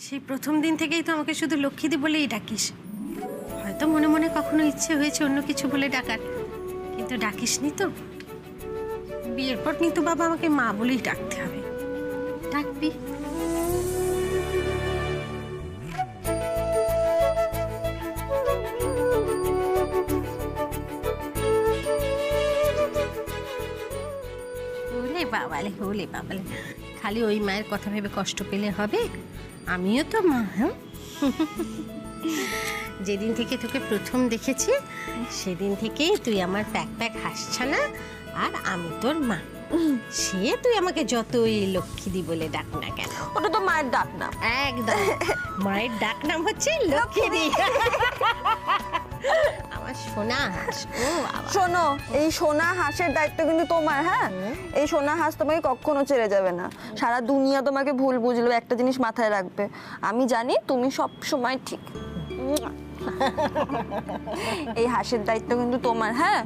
সেই প্রথম দিন থেকেই তো আমাকে শুধু লক্ষ্মীদি বলেই ডাকিস। হয়তো মনে মনে কখনো ইচ্ছে হয়েছে অন্য কিছু বলে ডাকার, কিন্তু ডাকিসনি তো। বিয়ের পর কিন্তু বাবা আমাকে মা বলেই ডাকতে হবে। ডাকবি? ওলে বাবালে, ওলে বাবালে, খালি ওই মায়ের কথা ভেবে কষ্ট পেলে হবে? আমিও তো মা। হ্যাঁ, যেদিন থেকে তোকে প্রথম দেখেছি সেদিন থেকেই তুই আমার প্যাক প্যাক হাসছানা, আর আমি তোর মা। সে তুই আমাকে যতই লক্ষ্মীদি বলে ডাক না কেন। ওটা তো মায়ের ডাক না। একদম, মায়ের ডাক নাম হচ্ছে লক্ষ্মীদি। আমার সোনা হাঁস। ও বাবা, শোনো, এই সোনা হাঁসের দায়িত্ব কিন্তু তোমার। হ্যাঁ, এই সোনা হাঁস তোমাকে কখনো ছেড়ে যাবে না। সারা দুনিয়া তোমাকে ভুল বুঝলো, একটা জিনিস মাথায় রাখবে, আমি জানি তুমি সব সময় ঠিক। এই হাঁসের দায়িত্ব কিন্তু তোমার। হ্যাঁ,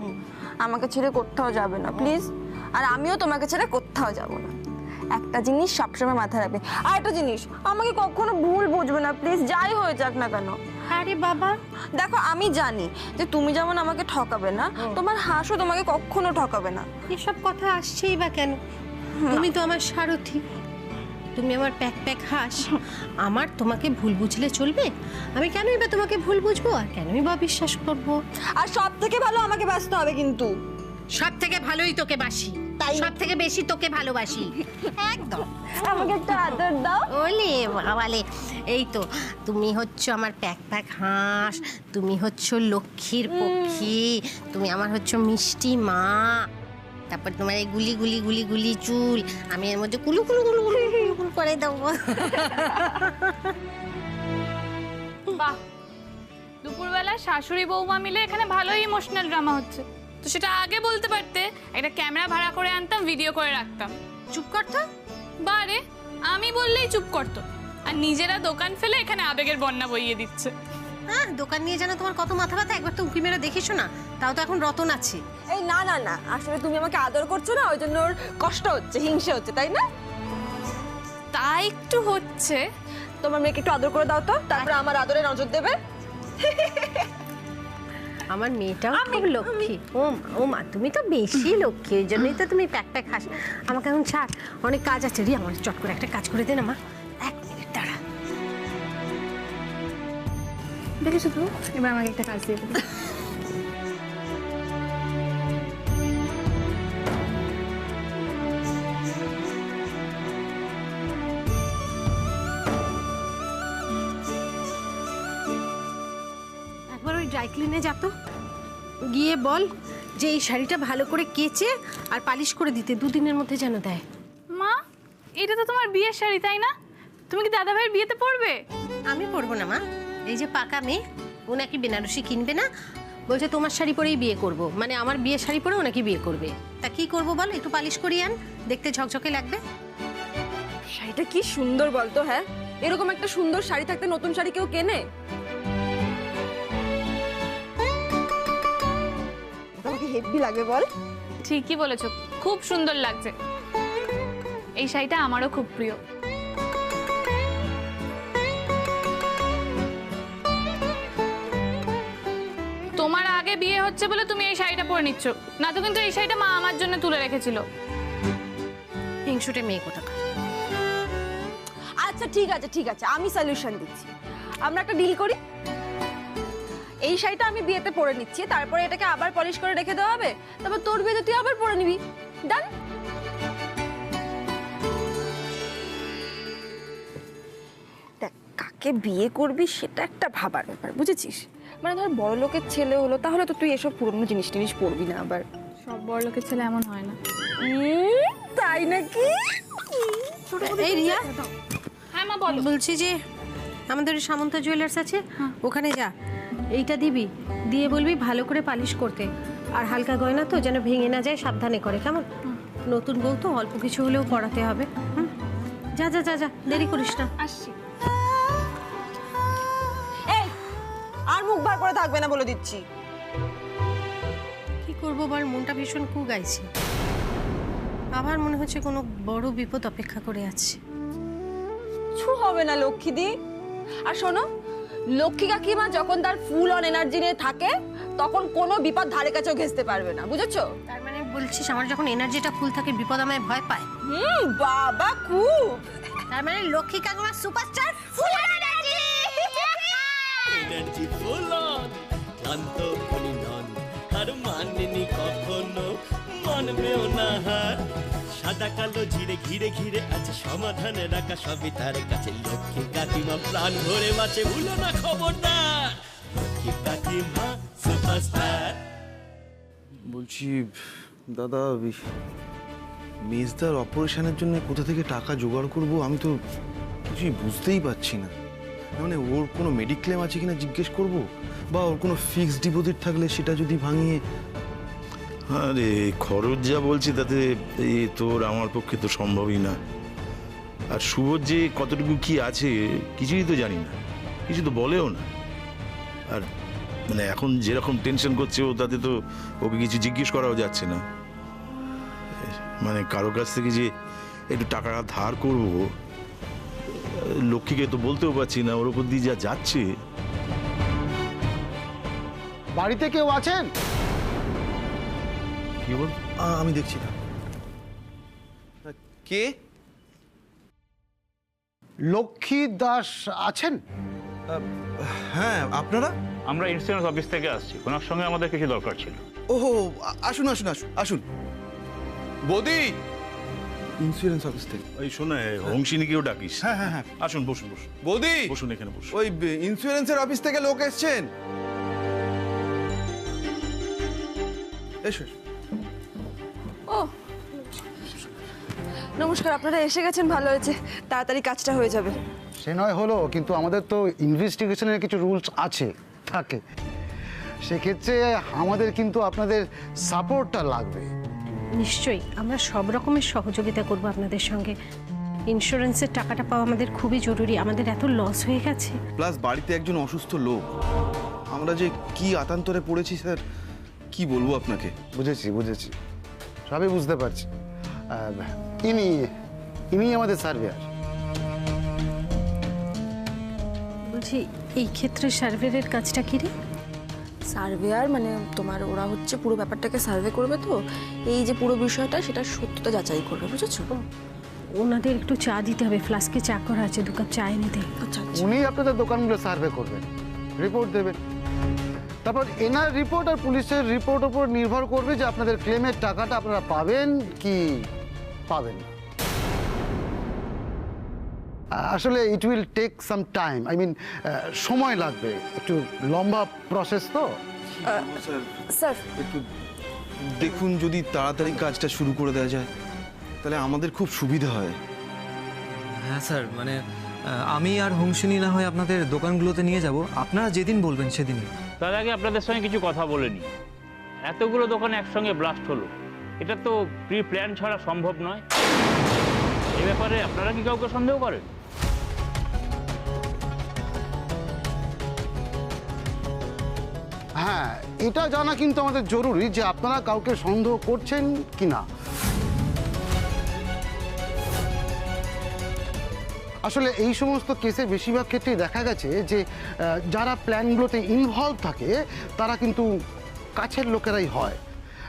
আমাকে ছেড়ে কোথাও যাবে না প্লিজ, আর আমিও তোমাকে ছেড়ে কোথাও যাব না। একটা জিনিস সবসময় মাথায় রাখবে। আর একটা জিনিস, আমাকে কখনো ভুল বুঝবে না প্লিজ, যাই হয়ে যাক না কেন। আরে বাবা, দেখো আমি জানি যে তুমি যেমন আমাকে ঠকাবে না, তোমার হাঁসও তোমাকে কখনো ঠকাবে না। এসব কথা আসছেই বা কেন? তুমি তো আমার সারথি, তুমি আমার প্যাক প্যাক হাঁস। আমার তোমাকে ভুল বুঝলে চলবে? আমি কেনই বা তোমাকে ভুল বুঝবো, আর কেনই বা বিশ্বাস করবো? আর সব থেকে ভালো আমাকে ব্যস্ত হবে কিন্তু। সব থেকে ভালোই তোকে বাসি, তাই? সব থেকে বেশি তোকে ভালোবাসি। একদম। আমাকে একটা আদর দাও। ওলে বাবালে, এই তো তুমি হচ্ছ আমার প্যাক প্যাক হাঁস, তুমি হচ্ছ লক্ষ্মীর পক্ষী, তুমি আমার হচ্ছ মিষ্টি মা। তারপর তোমার এই গুলি গুলি গুলি গুলি চুল, আমি এর মধ্যে কুলু কুলু কুলু কুলু কুলু কুলু করে দেবো। বাহ, দুপুরবেলা শাশুড়ি বৌমা মিলে এখানে ভালোই ইমোশনাল ড্রামা হচ্ছে। তো সেটা আগে বলতে পারতে, একটা ক্যামেরা ভাড়া করে আনতাম, ভিডিও করে রাখতাম। চুপ করতো। বারে, আমি বললেই চুপ করতো, আর নিজেরা দোকান ফেলে এখানে আবেগের বন্যা বইয়ে দিচ্ছে। হ্যাঁ, দোকান নিয়ে যেন তোমার কত মাথা ব্যথা, একবার তো উঁকি মেরে দেখিসো না। তাও তো এখন রতন আছে। এই না না না, আসলে তুমি আমাকে আদর করছো না, ওই জন্য ওর কষ্ট হচ্ছে, হিংসে হচ্ছে, তাই না? তা একটু হচ্ছে। তোমার মেয়েকে একটু আদর করে দাও তো, তারপরে আমার আদরে নজর দেবে। আমার মেয়েটাও খুব লক্ষ্মী। ও মা, ও মা, তুমি তো বেশি লক্ষ্মী, ওই জন্যই তো তুমি প্যাক প্যাক হাস। আমাকে এখন ছাড়, অনেক কাজ আছে। রি, আমার চট করে একটা কাজ করে দে না মা। এক মিনিট দাঁড়া। দেখেছো তো, এবার আমাকে একটা কাজ দিয়ে দেবে। একবার ওই ড্রাই ক্লিনে যা তো, গিয়ে বল যে এই শাড়িটা ভালো করে কেচে আর পালিশ করে দিতে, দুদিনের মধ্যে যেন দেয়। মা, এটা তো তোমার বিয়ের শাড়ি, তাই না? তুমি কি দাদা ভাইয়ের বিয়েতে পরবে? আমি পরবো না মা, এই যে পাকা মেয়ে, ও নাকি বেনারসি কিনবে না, বলছে তোমার শাড়ি পরেই বিয়ে করব। মানে আমার বিয়ের শাড়ি পরেও নাকি বিয়ে করবে। তা কি করবো বল, একটু পালিশ করিয়ে আন, দেখতে ঝকঝকে লাগবে। শাড়িটা কি সুন্দর বলতো। হ্যাঁ, এরকম একটা সুন্দর শাড়ি থাকতে নতুন শাড়ি কেউ কেনে? তোমাকে হেভি লাগে বল। ঠিকই বলেছো, খুব সুন্দর লাগছে। এই শাড়িটা আমারও খুব প্রিয়। তোমার আগে বিয়ে হচ্ছে বলে তুমি এই শাড়িটা পরে নিচ্ছ, না তো কিন্তু এই শাড়িটা মা আমার জন্য তুলে রেখেছিল। হিংসুটে মেয়ে কোথাকার। আচ্ছা ঠিক আছে ঠিক আছে, আমি সলিউশন দিচ্ছি। আমরা একটা ডিল করি, এই শাড়িটা আমি বিয়েতে পরে নিচ্ছি, তারপরে এটাকে আবার পলিশ করে রেখে দেওয়া হবে, তারপর তোর বিয়েতে তুই আবার পরে নিবি। ডান? দেখ, কাকে বিয়ে করবি সেটা একটা ভাবার ব্যাপার, বুঝেছিস? মানে ধর বড় লোকের ছেলে হলো, তাহলে তো তুই এসব পুরনো জিনিস টিনিস পরবি না আবার। সব বড় লোকের ছেলে এমন হয় না। তাই নাকি? এই রিয়া, হ্যাঁ মা বলো। বলছি যে আমাদের ওই সামন্ত জুয়েলার্স আছে, ওখানে যা, এইটা দিবি, দিয়ে বলবি ভালো করে পালিশ করতে, আর হালকা গয়না তো যেন ভেঙে না যায়, সাবধানে করে, কেমন? নতুন বউ তো, অল্প কিছু হলেও পড়াতে হবে। যা যা যা যা, দেরি করিস না। আসছি। এই, আর মুখ বার করে থাকবে না বলে দিচ্ছি। কি করবো বল, মনটা ভীষণ কু গাইছে। আবার মনে হচ্ছে কোনো বড় বিপদ অপেক্ষা করে আছে। কিছু হবে না লক্ষ্মীদি, আর শোনো, লক্ষ্মী কাকিমা যখন তার ফুল অন এনার্জি নিয়ে থাকে তখন কোনো বিপদ ধারে কাছেও ঘেঁচতে পারবে না, বুঝেছো? তার মানে বলছিস আমার যখন এনার্জিটা ফুল থাকে বিপদ আমায় ভয় পায়? বাবা খুব। তার মানে লক্ষ্মী কাকিমা superstar full energy. Energy full on, ক্লান্ত মনি নন, আর মানেনি কখনো, মানবেও না হার। সাদা কালো ঝিরে ঘিরে ঘিরে আছে সমাধানে রাখা, সবই তার কাছে। লক্ষ্মী কাকিমা প্রাণ ভরে বাঁচে, ভুলো না খবরদার। লক্ষ্মী কাকিমা সুপারস্টার। বলছি দাদা, মেজদার অপারেশনের জন্য কোথা থেকে টাকা জোগাড় করব আমি তো কিছুই বুঝতেই পারছি না। মানে ওর কোনো মেডিক্লেম আছে কিনা জিজ্ঞেস করব, বা ওর কোনো ফিক্সড ডিপোজিট থাকলে সেটা যদি ভাঙিয়ে। আরে খরচ যা বলছি তাতে তোর আমার পক্ষে তো সম্ভবই না। আর শুভর যে কতটুকু কি আছে কিছুই তো জানি না, কিছু তো বলেও না। আর মানে এখন যেরকম টেনশন করছে ও, তাতে তো ওকে কিছু জিজ্ঞেস করাও যাচ্ছে না। মানে কারো কাছ থেকে যে একটু টাকা ধার করব, লক্ষ্মীকে তো বলতেও পারছি না, ওর উপর দিয়ে যা যাচ্ছে। বাড়িতে কেউ আছেন? কি বল? আমি দেখছি না। কে? লক্ষ্মী দাস আছেন? হ্যাঁ, আপনারা? আমরা ইন্স্যুরেন্স অফিস থেকে আসছি, ওনার সঙ্গে আমাদের কিছু দরকার ছিল। ওহো, আসুন আসুন আসুন আসুন। বৌদি, ইন্স্যুরেন্স অফিস থেকে। ওই শোনা, হংসিনীকেও ডাকিস। হ্যাঁ হ্যাঁ হ্যাঁ। আসুন, বসুন বসুন বৌদি, বসুন, এখানে বসুন। ওই ইন্স্যুরেন্সের অফিস থেকে লোক এসছেন। এসো। ও নমস্কার, আপনারা এসে গেছেন, ভালো হয়েছে, তাড়াতাড়ি কাজটা হয়ে যাবে। সে নয় হলো, কিন্তু আমাদের তো ইনভেস্টিগেশনের কিছু রুলস আছে থাকে, সেক্ষেত্রে আমাদের কিন্তু আপনাদের সাপোর্টটা লাগবে। নিশ্চয়ই আমরা সব রকমের সহযোগিতা করব আপনাদের সঙ্গে। ইন্স্যুরেন্সের টাকাটা পাওয়া আমাদের খুবই জরুরি, আমাদের এত লস হয়ে গেছে। প্লাস বাড়িতে একজন অসুস্থ লোক, আমরা যে কি আতান্তরে পড়েছি স্যার, কি বলবো আপনাকে। বুঝেছি বুঝেছি, সবই বুঝতে পারছি। ইনি ইনি আমাদের সার্ভেয়ার। বলছি এই ক্ষেত্রে সার্ভেয়ারের কাজটা কি রে? সার্ভেয়ার মানে তোমার, ওরা হচ্ছে পুরো ব্যাপারটাকে সার্ভে করবে, তো এই যে পুরো বিষয়টা সেটা সত্যতা যাচাই করবে, বুঝেছো? ওনাদের একটু চা দিতে হবে, ফ্লাস্কে চা করা আছে, 2 কাপ চা এনে দে। আচ্ছা আচ্ছা। উনি আপনাদের দোকানগুলো সার্ভে করবেন, রিপোর্ট দেবেন, তারপর এনার রিপোর্ট আর পুলিশের রিপোর্ট ওপর নির্ভর করবে যে আপনাদের ক্লেমের টাকাটা আপনারা পাবেন কি পাবেন না। আসলে it will take some time, I mean সময় লাগবে, একটু লম্বা প্রসেস তো। স্যার একটু দেখুন, যদি তাড়াতাড়ি কাজটা শুরু করে দেওয়া যায় তাহলে আমাদের খুব সুবিধা হয়। হ্যাঁ স্যার, মানে আমি আর হংসিনী না হয় আপনাদের দোকানগুলোতে নিয়ে যাব, আপনারা যেদিন বলবেন সেদিনই। তার আগে আপনাদের সঙ্গে কিছু কথা বলে নিই। এতগুলো দোকান একসঙ্গে ব্লাস্ট হলো, এটা তো প্রি প্ল্যান ছাড়া সম্ভব নয়। এই ব্যাপারে আপনারা কি কাউকে সন্দেহ করেন? হ্যাঁ, এটা জানা কিন্তু আমাদের জরুরি যে আপনারা কাউকে সন্দেহ করছেন কি না। আসলে এই সমস্ত কেসে বেশিরভাগ ক্ষেত্রেই দেখা গেছে যে যারা প্ল্যানগুলোতে ইনভলভ থাকে তারা কিন্তু কাছের লোকেরাই হয়,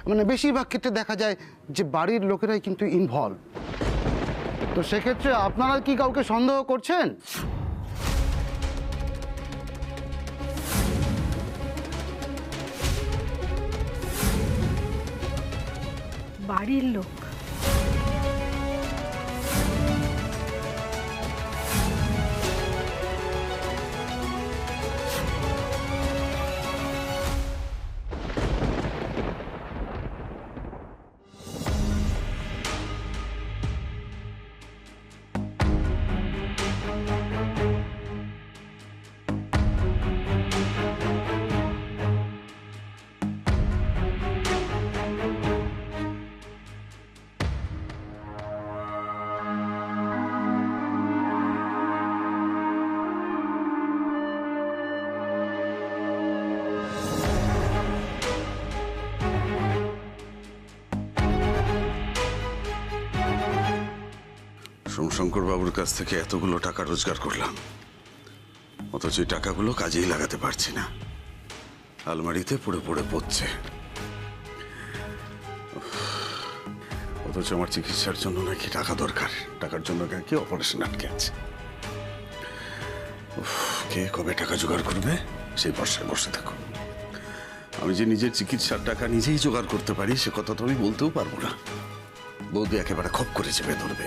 মানে বেশিরভাগ ক্ষেত্রে দেখা যায় যে বাড়ির লোকেরাই কিন্তু ইনভলভ। তো সেক্ষেত্রে আপনারা কি কাউকে সন্দেহ করছেন? বাড়ির লোক? সোমশঙ্কর বাবুর কাছ থেকে এতগুলো টাকা রোজগার করলাম, অথচ এই টাকাগুলো কাজেই লাগাতে পারছি না, আলমারিতে পড়ে পড়ে পড়ছে। অথচ আমার চিকিৎসার জন্য নাকি টাকা দরকার, টাকার জন্য নাকি অপারেশন আটকে আছে। কে কবে টাকা জোগাড় করবে সেই ভরসায় বসে থাকো। আমি যে নিজের চিকিৎসার টাকা নিজেই জোগাড় করতে পারি সে কথা তো আমি বলতেও পারবো না। বৌদি একেবারে খপ করে চেপে ধরবে।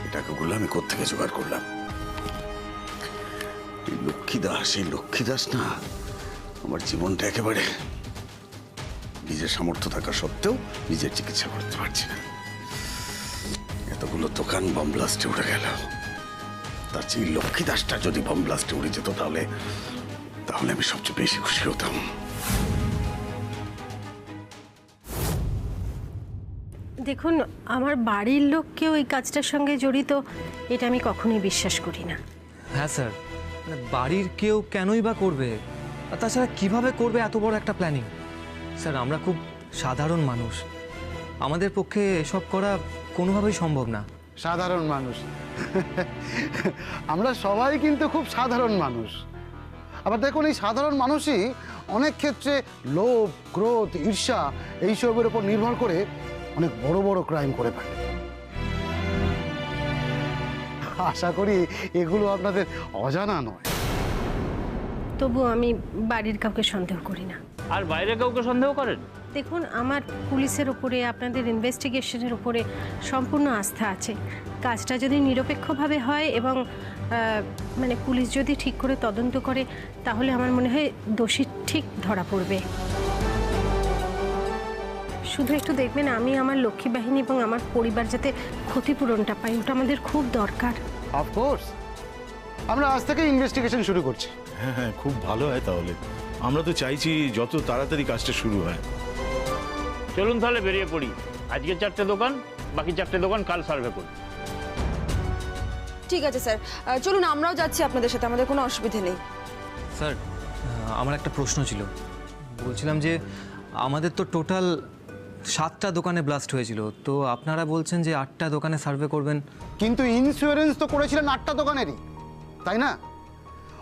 এই টাকাগুলো আমি কোত্থেকে জোগাড় করলাম? এই লক্ষ্মী দাস না আমার জীবনটা একেবারে নিজের সামর্থ্য থাকা সত্ত্বেও নিজের চিকিৎসা করতে পারছি না। এতগুলো দোকান বম ব্লাস্টে উড়ে গেল, তার চেয়ে লক্ষ্মী দাসটা যদি বম ব্লাস্টে উড়ে যেত তাহলে আমি সবচেয়ে বেশি খুশি হতাম। দেখুন, আমার বাড়ির লোক কেউ এই কাজটার সঙ্গে জড়িত এটা আমি কখনোই বিশ্বাস করি না। হ্যাঁ স্যার, বাড়ির কেউ কেনই বা করবে, আর তাছাড়া কিভাবে করবে এত বড় একটা প্ল্যানিং? স্যার, আমরা খুব সাধারণ মানুষ, আমাদের পক্ষে এসব করা কোনোভাবেই সম্ভব না। সাধারণ মানুষ আমরা সবাই কিন্তু খুব সাধারণ মানুষ। আবার দেখুন, এই সাধারণ মানুষই অনেক ক্ষেত্রে লোভ, ক্রোধ, ঈর্ষা এইসবের উপর নির্ভর করে অনেক বড় বড় ক্রাইম করে ফেলে। আশা করি এগুলো আপনাদের অজানা নয়। তবু আমি বাড়ির কাউকে সন্দেহ করি না। আর বাইরে কাউকে সন্দেহ করেন? দেখুন, আমার পুলিশের উপরে, আপনাদের ইনভেস্টিগেশনের উপরে সম্পূর্ণ আস্থা আছে। কাজটা যদি নিরপেক্ষভাবে হয় এবং মানে পুলিশ যদি ঠিক করে তদন্ত করে, তাহলে আমার মনে হয় দোষী ঠিক ধরা পড়বে। শুধু একটু দেখবেন, আমি আমার লক্ষ্মী বাহিনী এবং আমার পরিবার যাতে ক্ষতিপূরণটা পাই, ওটা আমাদের খুব দরকার। অফকোর্স, আমরা আজ থেকে ইনভেস্টিগেশন শুরু করছি। হ্যাঁ হ্যাঁ, খুব ভালো হয় তাহলে। আমরা তো চাইছি যত তাড়াতাড়ি কাজটা শুরু হয়। চলুন তাহলে বেরিয়ে পড়ি। আজকে 4টে দোকান, বাকি 4টে দোকান কাল সার্ভে করি। ঠিক আছে স্যার, চলুন আমরাও যাচ্ছি আপনাদের সাথে, আমাদের কোনো অসুবিধে নেই। স্যার, আমার একটা প্রশ্ন ছিল। বলছিলাম যে আমাদের তো টোটাল 7টা দোকানে ব্লাস্ট হয়েছিল, তো আপনারা বলছেন যে 8টা দোকানে সার্ভে করবেন। কিন্তু ইন্স্যুরেন্স তো করেছিলেন 8টা দোকানেরই, তাই না?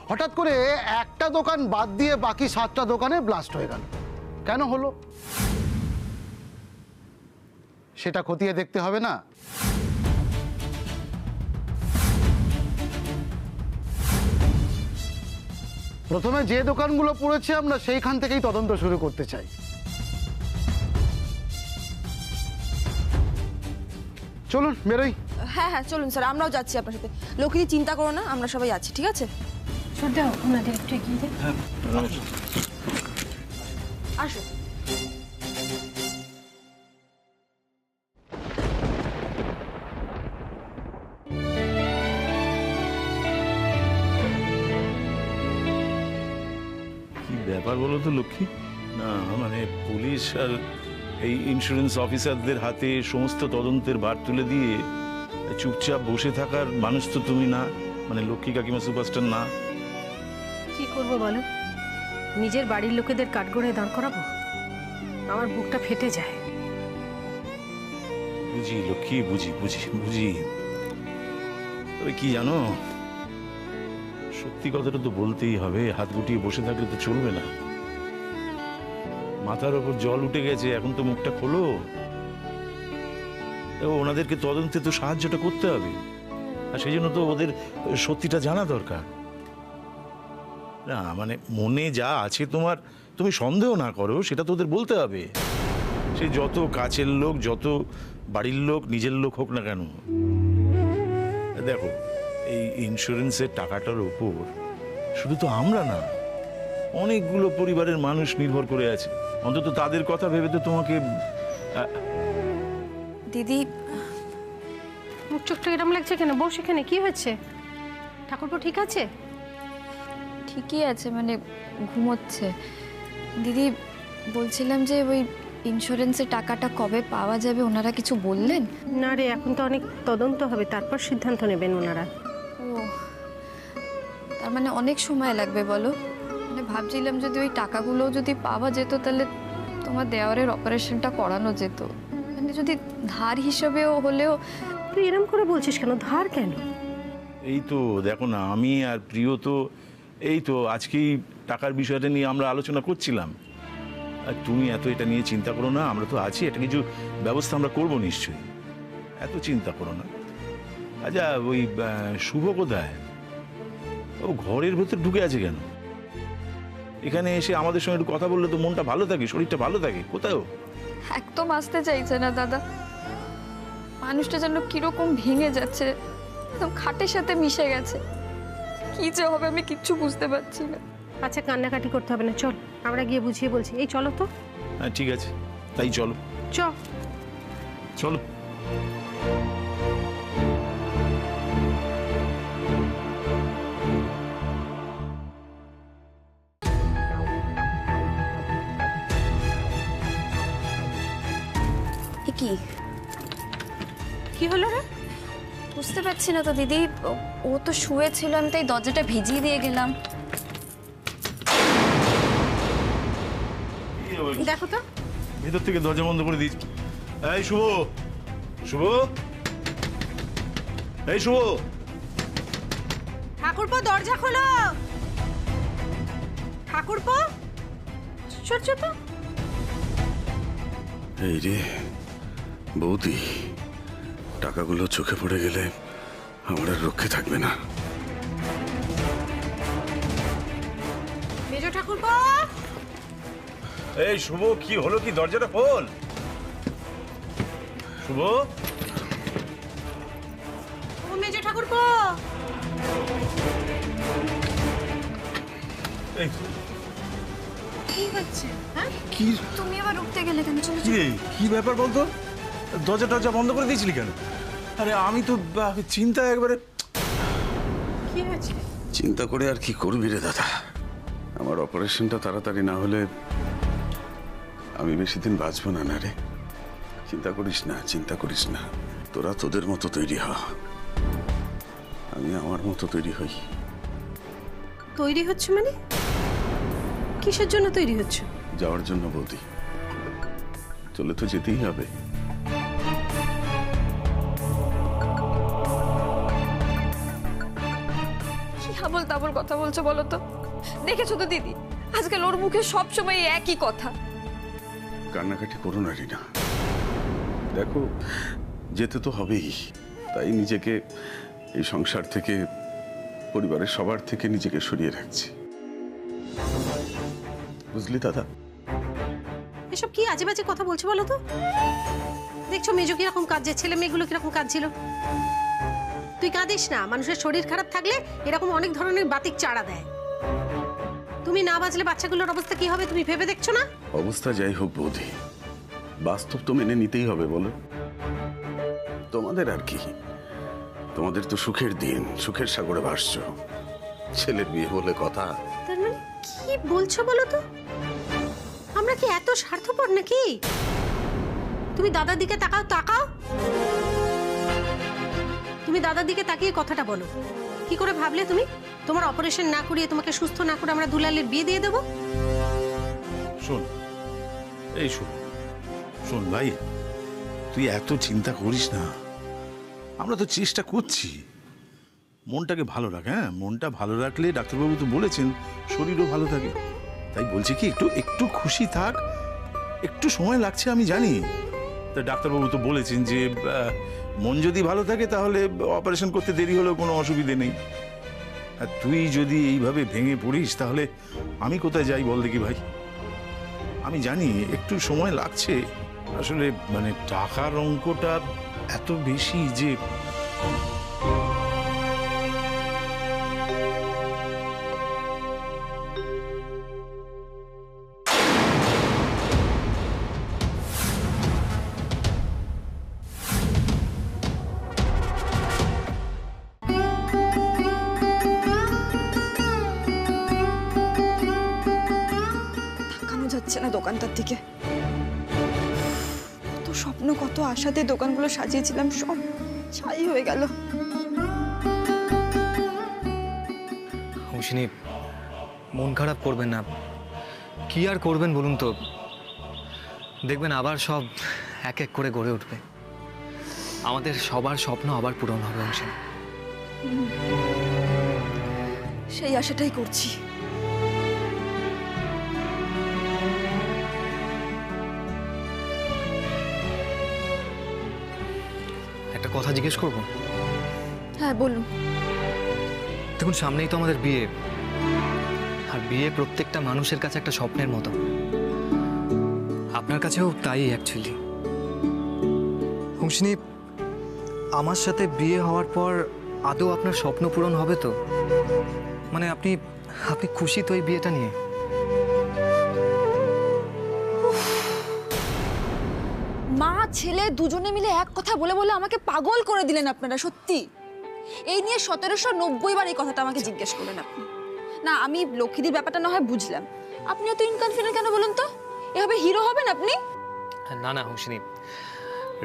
হঠাৎ করে একটা দোকান বাদ দিয়ে বাকি 7টা দোকানে ব্লাস্ট হয়ে গেল, কেন হলো সেটা খতিয়ে দেখতে হবে না? প্রথমে যে দোকানগুলো পড়েছে আমরা সেইখান থেকেই তদন্ত শুরু করতে চাই। চলুন বেরোই। হ্যাঁ হ্যাঁ চলুন স্যার, আমরাও যাচ্ছি আপনার সাথে। লক্ষ্মী, চিন্তা করো না, আমরা সবাই আছি, ঠিক আছে? শ্রদ্ধা, ওনাদের একটু এগিয়ে দেন। আসো। কি ব্যাপার বলো তো লক্ষ্মী? না মানে পুলিশ আর এই ইন্স্যুরেন্স অফিসারদের হাতে সমস্ত তদন্তের ভার তুলে দিয়ে চুপচাপ বসে থাকার মানুষ তো তুমি না, মানে লক্ষ্মী কাকিমা সুপারস্টার না। কি করবো বলো? নিজের বাড়ির লোকেদের কাঠগড়ায় দাঁড় করাবো? আমার বুকটা ফেটে যায়। বুঝি লক্ষ্মী, বুঝি বুঝি বুঝি। তবে কি জানো, সত্যি কথাটা তো বলতেই হবে। হাত গুটিয়ে বসে থাকলে তো চলবে না। মাথার ওপর জল উঠে গেছে, এখন তো মুখটা খোলো। ওনাদেরকে তদন্তে তো সাহায্যটা করতে হবে, আর সেই জন্য তো ওদের সত্যিটা জানা দরকার। না মানে মনে যা আছে তোমার, তুমি সন্দেহ না করো, সেটা তো ওদের বলতে হবে। সে যত কাছের লোক, যত বাড়ির লোক, নিজের লোক হোক না কেন। দেখো, এই ইন্স্যুরেন্সের টাকাটার উপর শুধু তো আমরা না, অনেকগুলো পরিবারের মানুষ নির্ভর করে আছে। অন্তত তাদের কথা ভেবে তো তোমাকে। দিদি, মুখ চোখটা এরম লাগছে কেন? বস এখানে, কি হয়েছে? ঠাকুরপো ঠিক আছে? ঠিকই আছে, মানে ঘুমোচ্ছে। দিদি, বলছিলাম যে ওই ইন্স্যুরেন্সের টাকাটা কবে পাওয়া যাবে, ওনারা কিছু বললেন? না রে, এখন তো অনেক তদন্ত হবে, তারপর সিদ্ধান্ত নেবেন ওনারা। ও, তার মানে অনেক সময় লাগবে বলো? মানে ভাবছিলাম যদি ওই টাকাগুলো যদি পাওয়া যেত তাহলে তোমার দেওয়ারের অপারেশনটা করানো যেত। মানে যদি ধার হিসেবেও হলেও। তুই এরম করে বলছিস কেন? ধার কেন? এই তো দেখো না, আমি আর প্রিয় তো এই তো আজকেই টাকার বিষয়টা নিয়ে আমরা আলোচনা করছিলাম। আর তুমি এত এটা নিয়ে চিন্তা করো না, আমরা তো আছি, এটা কিছু ব্যবস্থা আমরা করবো নিশ্চয়ই, এত চিন্তা করো না। আচ্ছা ওই শুভ কোথায়? ও ঘরের ভেতর ঢুকে আছে কেন? এখানে এসে আমাদের সঙ্গে একটু কথা বললে তো মনটা ভালো থাকে, শরীরটা ভালো থাকে। কোথায় ও? একদম আসতে চাইছে না দাদা, মানুষটা যেন কিরকম ভেঙে যাচ্ছে, একদম খাটের সাথে মিশে গেছে। কি যে হবে আমি কিচ্ছু বুঝতে পারছি না। আচ্ছা কান্নাকাটি করতে হবে না, চল আমরা গিয়ে বুঝিয়ে বলছি। এই চলো তো। হ্যাঁ ঠিক আছে, তাই চলো চলো। কি কি হলো রে? বুঝতে পারছি না তো দিদি, ও তো শুয়েছিল, আমি তাই দরজাটা ভিজিয়ে দিয়ে গেলাম। দেখো তো, ভেতর থেকে দরজা বন্ধ করে দিয়েছি। এই শুভ, শুভ, এই শুভ, ঠাকুরপো দরজা খোলো। ঠাকুরপো ছোট ছোট। এই রে বৌদি, টাকাগুলো চোখে পড়ে গেলে আমার আর রক্ষে থাকবে না। মেজো ঠাকুরপো। এই শুভ, কি হলো কি? দরজাটা খোল শুভ। ও মেজো ঠাকুরপো। এই কি হচ্ছে? হ্যাঁ কি তুমি আবার উঠতে গেলে কেন? চলো কি রে, কি ব্যাপার বলতো? দরজা টরজা বন্ধ করে দিয়েছিলি কেন? আরে আমি তো চিন্তা একবারে। কি হয়েছে? চিন্তা করে আর কি করবি রে দাদা, আমার অপারেশনটা তাড়াতাড়ি না হলে আমি বেশি দিন বাঁচবো না। না রে, চিন্তা করিস না, চিন্তা করিস না। তোরা তোদের মতো তৈরি হ, আমি আমার মতো তৈরি হই। তৈরি হচ্ছে মানে? কিসের জন্য তৈরি হচ্ছে? যাওয়ার জন্য বৌদি, চলে তো যেতেই হবে। কি হাবল তাবল কথা বলছো বলো তো? দেখেছো তো দিদি, আজকাল ওর মুখে সবসময় এই একই কথা। কান্নাকাটি করো না রিনা, দেখো যেতে তো হবেই, তাই নিজেকে এই সংসার থেকে, পরিবারের সবার থেকে নিজেকে সরিয়ে রাখছি, বুঝলি দাদা? এসব কি আজে বাজে কথা বলছো বলো তো? দেখছো মেজো কিরকম কাঁদছে, ছেলে মেয়েগুলো কিরকম কাঁদছিল। তুই কাঁদিস না, মানুষের শরীর খারাপ থাকলে এরকম অনেক ধরনের বাতিক চাড়া দেয়। তুমি না বাঁচলে বাচ্চাগুলোর অবস্থা কি হবে তুমি ভেবে দেখছো না? অবস্থা যাই হোক বৌদি, বাস্তব তো মেনে নিতেই হবে বলো। তোমাদের আর কি, তোমাদের তো সুখের দিন, সুখের সাগরে ভাসছো, ছেলের বিয়ে বলে কথা। তার মানে কি বলছো বলো তো? আমরা কি এত স্বার্থপর নাকি? তুমি দাদার দিকে তাকাও, তাকাও। তুমি দাদার দিকে তাকিয়ে কথাটা বলো। কি করে ভাবলে তুমি তোমার অপারেশন না করিয়ে, তোমাকে সুস্থ না করে আমরা দুলালের বিয়ে দিয়ে দেবো? শোন, এই শোন, শোন ভাই, তুই এত চিন্তা করিস না, আমরা তো চেষ্টা করছি। মনটাকে ভালো রাখ। হ্যাঁ, মনটা ভালো রাখলে ডাক্তারবাবু তো বলেছেন শরীরও ভালো থাকে। তাই বলছি কি একটু একটু খুশি থাক, একটু সময় লাগছে আমি জানি। তা ডাক্তারবাবু তো বলেছেন যে মন যদি ভালো থাকে তাহলে অপারেশন করতে দেরি হলেও কোনো অসুবিধে নেই। আর তুই যদি এইভাবে ভেঙে পড়িস তাহলে আমি কোথায় যাই বল দেখি ভাই। আমি জানি একটু সময় লাগছে, আসলে মানে টাকার অঙ্কটা এত বেশি যে যাচ্ছে না দোকানটার দিকে। কত স্বপ্ন, কত আশাতে দোকানগুলো সাজিয়েছিলাম, সব ছাই হয়ে গেল। অশ্বিনী, মন খারাপ করবেন না। কি আর করবেন বলুন তো? দেখবেন আবার সব এক এক করে গড়ে উঠবে। আমাদের সবার স্বপ্ন আবার পূরণ হবে অশ্বিনী। সেই আশাটাই করছি। একটা কথা জিজ্ঞেস করব? হ্যাঁ বলুন। দেখুন, সামনেই তো আমাদের বিয়ে, আর বিয়ে প্রত্যেকটা মানুষের কাছে একটা স্বপ্নের মতো। আপনার কাছেও তাই অ্যাকচুয়ালি। হুংসিনী, আমার সাথে বিয়ে হওয়ার পর আদৌ আপনার স্বপ্ন পূরণ হবে তো? মানে আপনি আপনি খুশি তো এই বিয়েটা নিয়ে? মা ছেলে দুজনে মিলে এক কথা বলে বলে আমাকে পাগল করে দিলেন আপনারা। সত্যি এই নিয়ে 1790 বার এই কথাটা আমাকে জিজ্ঞেস করলেন আপনি। না, আমি লক্ষ্মীদির ব্যাপারটা না হয় বুঝলাম, আপনি এত ইনকনফিডেন্ট কেন বলুন তো? এভাবে হিরো হবেন আপনি? না না হুংসিনী,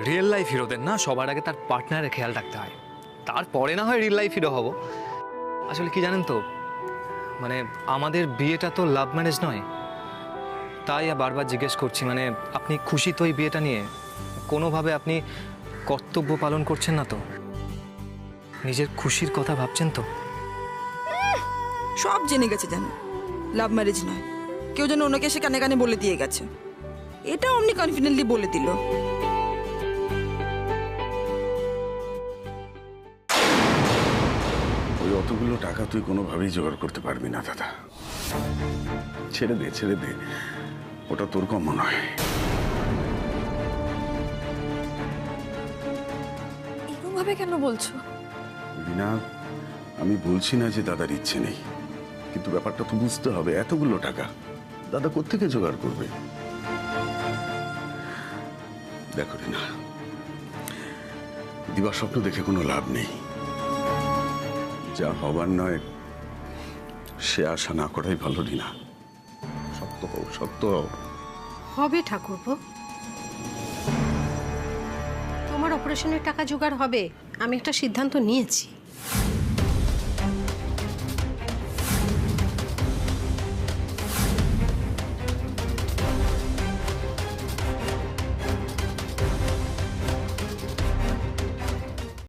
রিয়েল লাইফ হিরোদের না সবার আগে তার পার্টনারের খেয়াল রাখতে হয়, তারপরে না হয় রিয়েল লাইফ হিরো হব। আসলে কি জানেন তো, মানে আমাদের বিয়েটা তো লাভ ম্যারেজ নয়, তাই বারবার জিজ্ঞেস করছি, মানে আপনি খুশি তো এই বিয়েটা নিয়ে? কোনোভাবে আপনি কর্তব্য পালন করছেন না তো? নিজের খুশির কথা ভাবছেন তো? সব জেনে গেছে জানো, লাভ ম্যারেজ নয়। কেউ যেন ওনাকে এসে কানে কানে বলে দিয়ে গেছে, এটা অমনি কনফিডেন্টলি বলে দিল। ওই অতগুলো টাকা তুই কোনোভাবেই জোগাড় করতে পারবি না দাদা। ছেড়ে দে, ছেড়ে দে, ওটা তোর কম মনে হয়। এরকম ভাবে কেন বলছো? রিনা, আমি বলছি না যে দাদার ইচ্ছে নেই, কিন্তু ব্যাপারটা তো বুঝতে হবে, এতগুলো টাকা দাদা কোত্থেকে জোগাড় করবে? দেখো রিনা, দিবা স্বপ্ন দেখে কোনো লাভ নেই। যা হবার নয় সে আশা না করাই ভালো। রিনা, শক্ত হও, শক্ত হও। হবে ঠাকুরপো, তোমার অপারেশনের টাকা জোগাড় হবে। আমি একটা সিদ্ধান্ত নিয়েছি।